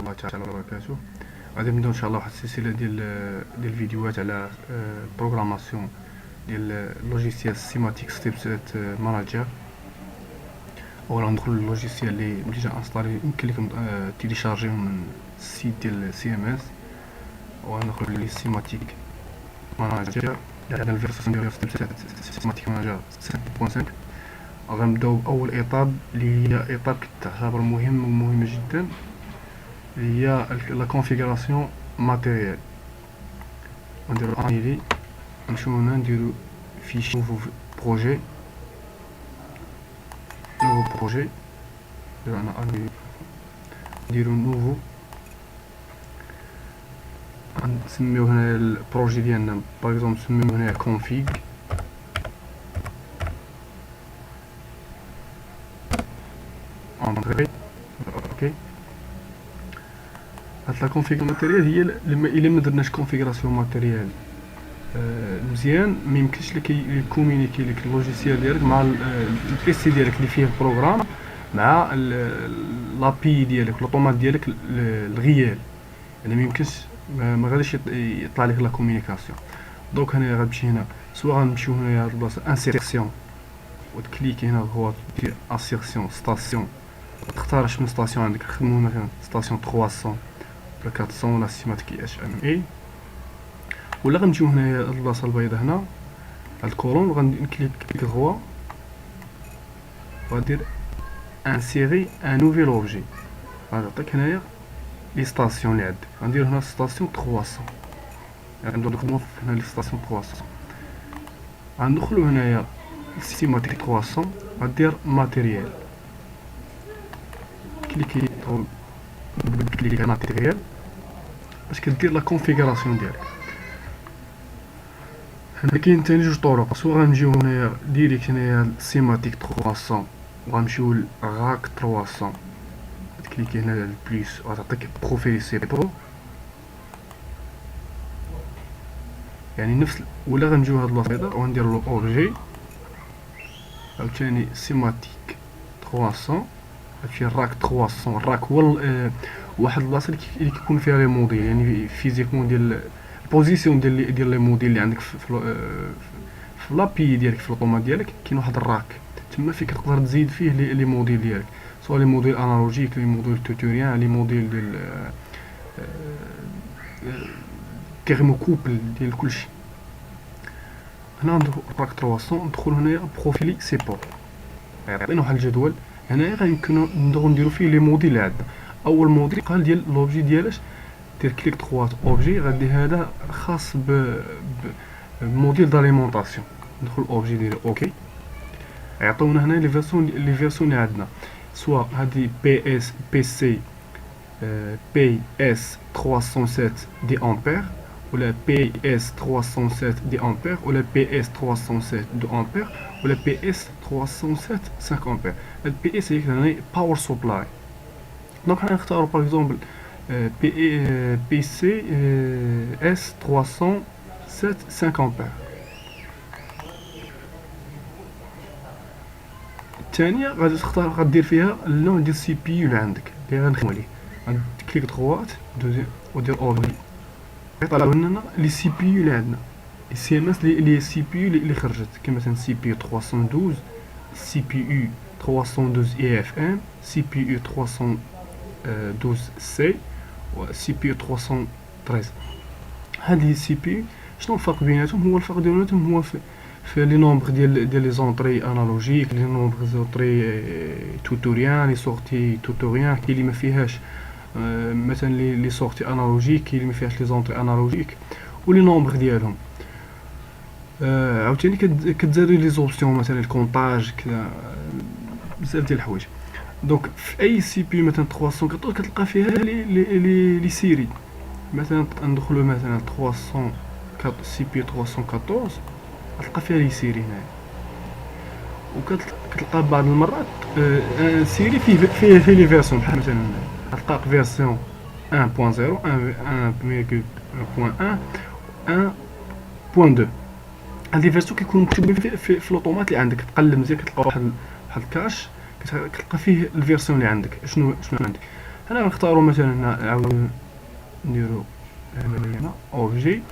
الله تعالى وبركاته. غادي نبداو ان شاء الله واحد السلسله ديال الفيديوهات على بروغراماسيون ديال لوجيسيال سيماتيك ستيب ماناجر. اولا ندخل للوجيسيال اللي ديجا انستالي يمكن لكم تيليشارجيو من السيت ديال سي ام اس، وندخل لي سيماتيك ماناجر. عندنا الفيرسيون ديال سيماتيك ماناجر 7.5. غنبداو باول ايطاب اللي هي ايطاب كتعتبر مهمه جدا، اللي هي لا كونفيغوراسيون ماتيريال. نديرو انيلي، نمشيو هنا نديرو فيشي نوفو بروجي، نديرو انا انيلي، نديرو نوفو، نسميو هنا البروجي ديالنا باغ اكزومبل نسميو هنا كونفيغ. اوكي، هاد لا كونفيغ ماتيريال هي لما الا ما درناش كونفيغوراسيون ماتيريال مزيان ما يمكنش لك يكومونيكي لك اللوجيسيال ديالك مع البي سي ديالك اللي فيه البروغرام مع لابي ديالك الاوتومات ديالك الغيال، يعني ما يمكنش، ما غاديش يطلع لك لا كومونيكاسيون. دونك هنا غتمشي هنا، سواء غنمشيو هنايا هاد البلاصه انسيرسيون وتكليكي هنا هو دير انسيرسيون ستاسيون، تختار شنو ستاسيون عندك، نخدمو مثلا ستاسيون 300 ولا 400 ولا سيماتيك اش ام اي. ولا غنمشيو هنايا هاد البلاصه البيضاء هنا هاد الكولون، غنكليك 3 وغادير انسيري ان نوفيل اوبجي، غنعطيك هنايا لي ستاسيون اللي عندك. غندير هنا ستاسيون 300، يعني نديرو نخدمو هنا لي ستاسيون 300. غندخلو هنايا سيماتيك 300، غدير ماتيريال، كليكي كليكي ماتيريال باش كدير لا كونفيغوراسيون ديالك. هنا كاين تاني جوج طرق، سواء غنجيو هنايا ديريكت هنايا سيماتيك 300 وغنمشيو لراك 300، تكليكي هنا البليس وغتعطيك بروفيل سي برو، يعني نفس. ولا غنجيو هاد البلاصه البيضاء وغندير له اوبجي عاوتاني سيماتيك 300، هادشي الراك 300. الراك هو واحد البلاصه اللي كيكون فيها لي موديل، يعني فيزيكمون ديال البوزيسيون ديال لي موديل اللي عندك في لابي ديالك في الاوتومات ديالك. كاين واحد الراك تما فين كتقدر تزيد فيه لي موديل ديالك، سواء لي موديل انالوجيك، لي موديل توتوريان، لي موديل ديال تيرموكوبل ديال كلشي. هنا ندخل راك 300، ندخل هنايا بروفيلي سيبور، يعطينا واحد الجدول هنايا غيمكنو نديرو فيه لي موديل اللي عندنا. اول موديل قال ديال لوبجي ديالاش، دير كليك 3 اوبجي، غادي هذا خاص بموديل داليمونطاسيون. ندخل اوبجي ديال اوكي، يعطيونا هنا لي فيرسون اللي عندنا، سواء هادي بي اس بي سي بي اس 307 دي امبير، ولا بي اس 307 دي امبير، ولا بي اس 307 دو امبير، ولا بي اس 307 5 امبير. هاد بي اس هي هنا باور سوبلاي. دونك حنا نختارو باغ اكزومبل بي سي اس 307 5 امبير. الثانيه غادي تختار، غدير فيها اللون ديال السي بي يو اللي عندك اللي غنخدمو عليه. غتكليك دغوات ودير اوبجي، يطلعوا لنا لي سي بي يو اللي عندنا، السي ام اس لي سي بي يو اللي خرجت، كما مثلا سي بي يو 312، سي بي يو 312 اي اف ام، سي بي يو 312 سي، و سي بي يو 313. هاد لي سي بي يو شنو الفرق بيناتهم؟ هو الفرق بيناتهم هو في لي نومبر ديال لي زونطري انالوجيك، لي نومبر زونطري توتوريان، لي سورتي توتوريان. كاين اللي ما فيهاش مثلا لي سورتي انالوجيك، كاين اللي ما فيهاش لي زونطري انالوجيك، ولي نومبر ديالهم. عاوتاني كتزادو لي زوبسيون مثلا الكونطاج كذا، بزاف ديال الحوايج. دونك في اي سي بي مثلا 314 كتلقى فيها لي سيري. مثلا ندخلو مثلا 300 سي بي 314 غتلقى فيها لي سيري هنايا، وكتلقى بعض المرات سيري فيه لي فيرسون، بحال مثلا غتلقى فيرسون 1.0 1.1 هاد لي فيرسون كيكونوا مكتوبين في الاوتومات اللي عندك. تقلب مزيان كتلقى واحد الكاش كتلقى فيه الفيرسون اللي عندك. شنو عندك هنا غنختارو مثلا نعاودو نديرو هنا اوبجي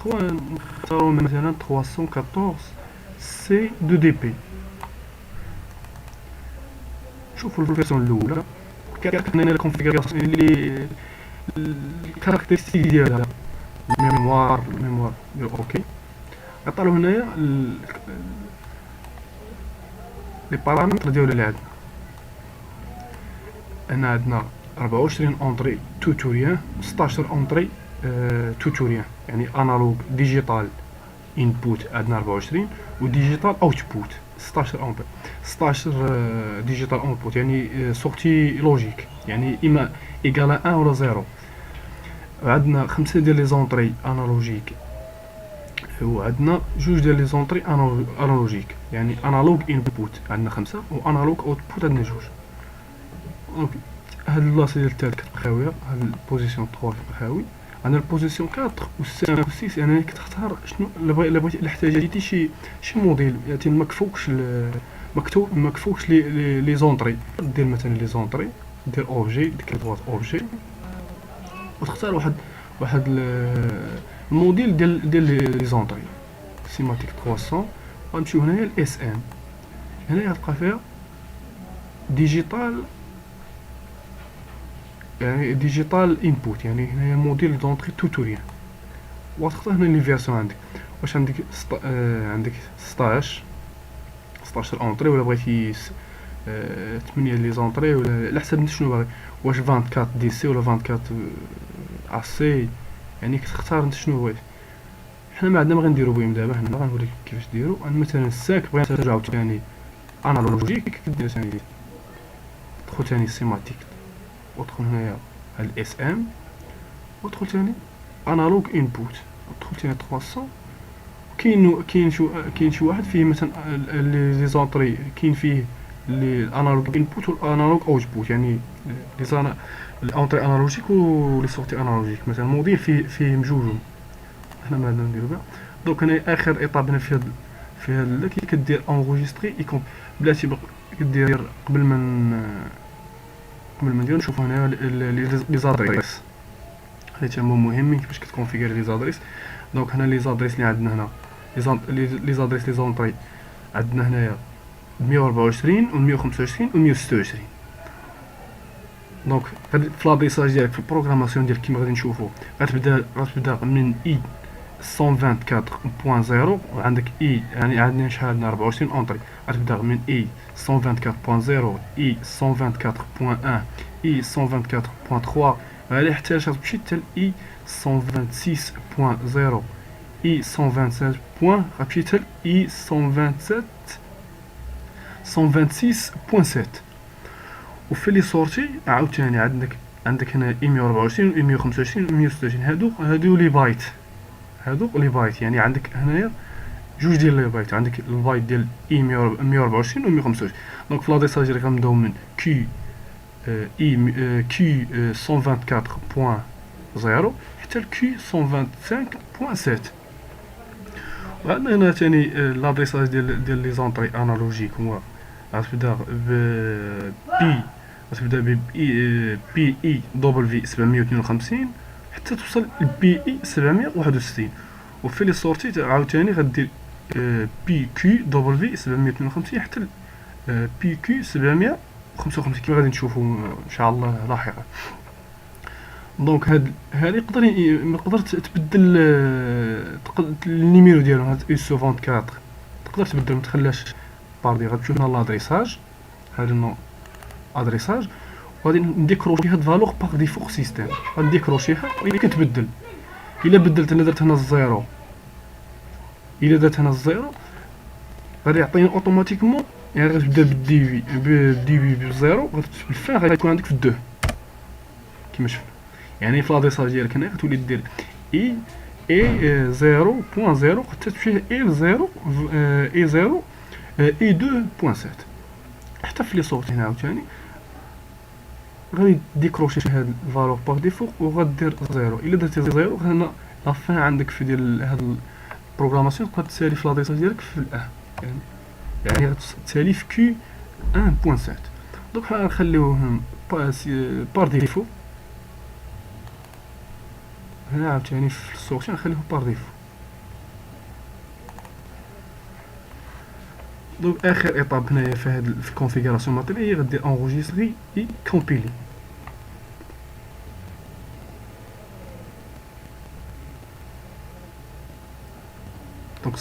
نختارو مثلا 314 سي دو دي بي. شوفوا الفيرسيون الاولى كاين هنا الكونفيغوراسيون اللي الكاركتيرستيك ديالها الميموار ديال اوكي. عطالو هنايا لي بارامتر ديالو اللي عندنا. هنا عندنا 24 اونطري توتوريان، 16 اونطري توتوريان، يعني انالوج ديجيتال انبوت عندنا 24 وديجيتال اوتبوت 16 اونطري، 16 ديجيتال اوتبوت يعني سورتي لوجيك، يعني اما ايكالا 1 ولا 0. عندنا 5 ديال لي زونطري انالوجيك وعندنا 2 ديال لي زونطري انالوجيك، يعني انالوج انبوت عندنا 5 وانالوج اوتبوت عندنا 2. دونك هاد البلاصه ديال الثالث كتبقى خاويه، هاد البوزيسيون 3 كتبقى خاوي. عندنا البوزيسيون 4 و 5 و 6 يعني كتختار شنو الا احتاجتي شي موديل يعني مكفوكش لي زونطري. دير مثلا لي زونطري، دير اوبجي، دير دوات اوبجي وتختار واحد الموديل ديال لي زونطري سيماتيك 300. غنمشيو هنايا الاس ام، هنايا غتلقى فيها ديجيتال، يعني ديجيتال انبوت، يعني هنايا موديل دونطري توتوريان. وتختار هنا لي فيرسيون عندك، واش عندك عندك 16 اونطري ولا بغيتي 8 لي زونطري ولا على حسب شنو باغي، واش 24 دي سي ولا 24 ا سي، يعني كتختار انت شنو بغيتي. حنا ما عندنا ما غنديرو بهم دابا، حنا غنوريك كيفاش ديرو. مثلا الساك بغينا نرجعو ثاني انالوجيك، كدير ثاني تدخل ثاني سيماتيك وتدخل هنايا هاد الاس ام وتدخل ثاني انالوج انبوت وتدخل ثاني 300. كاين شي واحد فيه مثلا لي زونطري كاين فيه لي انالوج انبوت والانالوج اوتبوت، يعني لي الاونطري انالوجيك ولي سورتي انالوجيك. مثلا موديل فيه مجوجهم، حنا ما عندنا نديرو بها. دونك هنا اخر ايطاب هنا في هاد كي كدير انغوجيستري يكون بلاتي كدير قبل ما نديرو نشوفو هنا لي زادريس. هادي تما مهمين كيفاش كتكونفيغوري لي زادريس. دونك هنا لي زادريس اللي عندنا هنا لي زادريس لي زونطري عندنا هنايا 124 و 125 و 126. دونك في لادريساج ديالك في البروغراماسيون ديالك كيما غادي نشوفو غتبدا من اي 124.0 وعندك اي يعني عندنا شحال عندنا 24 اونطري، غتبدا من اي 124.0 اي 124.1 اي 124.3 غادي حتى تمشي حتى اي 126.0 اي 127 غتمشي حتى اي 126.7. وفي لي سورتي عاوتاني عندك هنا اي 124 و 125 و 126. هادو لي بايت، يعني عندك هنايا جوج ديال لي بايت، عندك البايت ديال اي 124 و 125. دونك في لادريساج ديالك غنبداو من كي 124.0 حتى كي 125.7. وعندنا هنا ثاني لادريساج ديال لي زونطري انالوجيك هو غتبدا ب بي اي دبليو 752 حتى توصل بي اي 761. وفي لي سورتي عاوتاني غدير بي كيو دبليو 752 حتى بي كيو 755 كيما غادي نشوفو ان شاء الله لاحقا. دونك هاد يقدر تبدل النيميرو ديالو، هاد اس 24 تقدر تبدل، متخلاش باردي. غتمشيو هنا لادريساج، هاد النو ادريساج وغادي نديكروشي هاد فالور باغ ديفو سيستيم، غنديكروشيها ويمكن تبدل. الا بدلت انا درت هنا الزيرو، غادي يعطيني اوتوماتيكمون، يعني غتبدا بالدي بالزيرو بالفين غيكون عندك في الدو كيما شفنا. يعني في لادريساج ديالك هنا غتولي دير اي 0.0 حتى تمشي اي 0 اي 2.7. حتى في لي صوت هنا عاوتاني غادي ديكروشي هاد الفالور باغ ديفو وغدير زيرو. الا درتي زيرو هنا لافين عندك في ديال هاد البروغراماسيون تقدر تسالي في لادريساج ديالك في الان، يعني غتسالي في كي 1.7. دوك حنا نخليوهم بار ديفو. هنا عاوتاني في السورتي نخليوه بار ديفو. دونك اخر ايطاب هنايا في هاد في الكونفيغوراسيون ماتيريال هي غدير انغوجيستري اي كومبيلي. دونك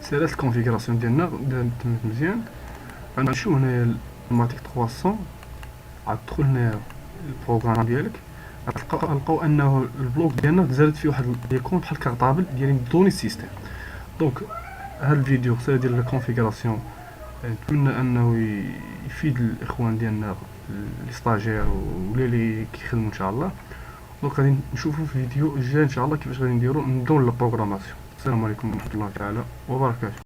سالات الكونفيغوراسيون ديالنا دارت مزيان. غنمشيو هنايا الماتيك 300 عاد تدخل هنايا البروغرام ديالك، غتلقاو انه البلوك ديالنا تزادت فيه واحد الايكون بحال كارطابل ديال دوني سيستيم. دونك هاد الفيديو خصنا ديال الكونفيغوراسيون، نتمنى انه يفيد الاخوان ديالنا لي ستاجير ولا لي كيخدموا ان شاء الله. دونك غادي نشوفوا في الفيديو الجاي ان شاء الله كيفاش غادي نبداو البروغراماسيون. السلام عليكم ورحمه الله تعالى وبركاته.